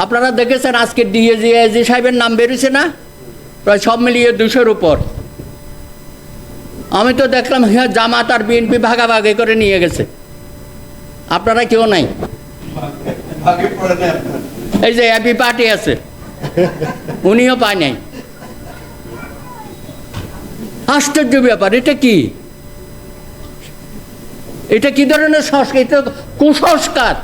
আপনারা দেখেছেন আজকে ডিএজি সাহেবের নাম বেরিয়েছে না, প্রায় সব মিলিয়ে 200-র উপর। আমি তো দেখলাম হ্যাঁ জামাত আর বিএনপি ভাগাভাগি করে নিয়ে গেছে, আপনারা কেউ নাই। এই যে এবি পার্টি আছে উনিও পায় নাই। আশ্চর্য ব্যাপার, এটা কি? এটা কি ধরনের সংস্কার? এটা কুসংস্কার।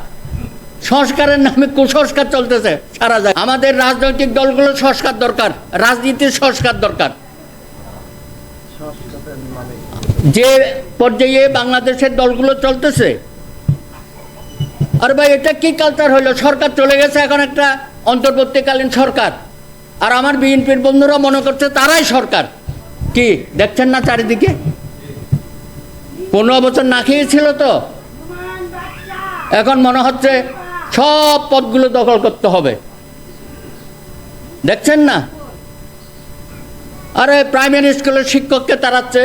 সংস্কারের নামে কুসংস্কার চলতেছে সারা জায়গায়। আমাদের রাজনৈতিক দলগুলোর সংস্কার দরকার, রাজনীতির সংস্কার দরকার। যে পর্যায়ে বাংলাদেশের দলগুলো চলতেছে, আর ভাই এটা কি কালচার হইলো? সরকার চলে গেছে, এখন একটা অন্তর্বর্তীকালীন সরকার, আর আমার বিএনপির বন্ধুরা মনে করছে তারাই সরকার। কি দেখছেন না চারিদিকে? 15 বছর না খেয়েছিল তো, এখন মনে হচ্ছে সব পদগুলো দখল করতে হবে। দেখছেন না? আরে প্রাইমারি স্কুলের শিক্ষককে তাড়াচ্ছে,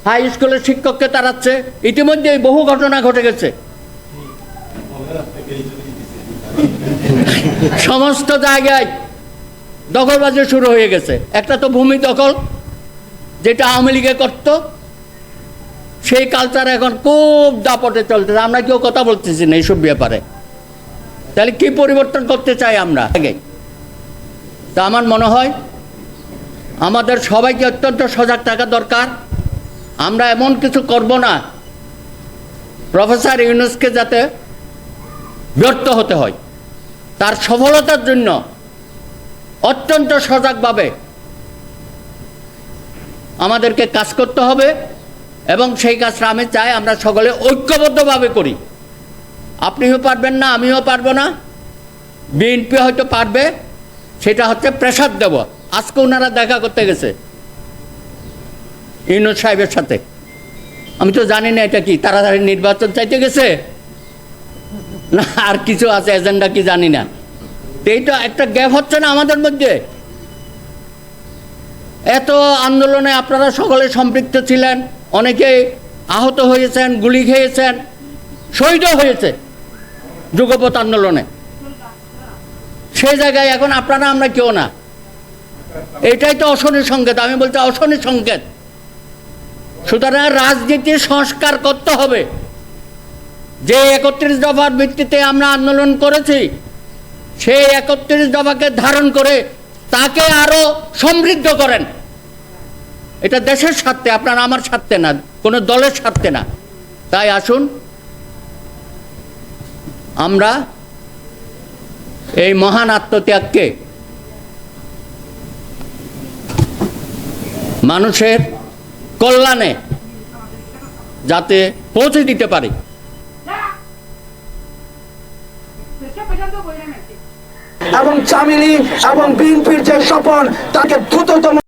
হাই স্কুলের শিক্ষককে তাড়াচ্ছে। ইতিমধ্যে বহু ঘটনা ঘটে গেছে। সমস্ত জায়গায় দখলবাজি শুরু হয়ে গেছে। একটা তো ভূমি দখল, যেটা আওয়ামী লীগে করত, সেই কালচার এখন খুব দাপটে চলতেছে। আমরা কেউ কথা বলতেছি না এইসব ব্যাপারে। তাহলে কি পরিবর্তন করতে চাই আমরা আগে? তা আমার মনে হয় আমাদের সবাইকে অত্যন্ত সজাগ থাকা দরকার। আমরা এমন কিছু করব না প্রফেসর ইউনূসকে যাতে ব্যর্থ হতে হয়। তার সফলতার জন্য অত্যন্ত সজাগভাবে আমাদেরকে কাজ করতে হবে, এবং সেই কাজটা আমি চাই আমরা সকলে ঐক্যবদ্ধভাবে করি। আপনিও পারবেন না, আমিও পারবো না, বিএনপি হয়তো পারবে। সেটা হচ্ছে প্রেসার দেব। আজকে ওনারা দেখা করতে গেছে ইউনূস সাহেবের সাথে। আমি তো জানি না এটা কি, তাড়াতাড়ি নির্বাচন চাইতে গেছে না আর কিছু আছে, এজেন্ডা কি জানি না। এইটা একটা গ্যাপ হচ্ছে না আমাদের মধ্যে? এত আন্দোলনে আপনারা সকলে সম্পৃক্ত ছিলেন, অনেকে আহত হয়েছেন, গুলি খেয়েছেন, শহীদও হয়েছে যুগপৎ আন্দোলনে। সেই জায়গায় এখন আপনারা আমরা কেউ না। এটাই তো অশনি সংকেত। আমি বলছি অশনি সংকেত। সুতরাং রাজনীতির সংস্কার করতে হবে। যে 31 দফার ভিত্তিতে আমরা আন্দোলন করেছি, সেই 31 দফাকে ধারণ করে তাকে আরো সমৃদ্ধ করেন। এটা দেশের স্বার্থে, আপনার আমার স্বার্থে না, কোনো দলের স্বার্থে না। তাই আসুন আমরা এই মহান আত্মত্যাগকে মানুষের কল্যাণে যাতে পৌঁছে দিতে পারি। এবং চামিলি এবং বিএনপির যে স্বপন তাকে দ্রুততম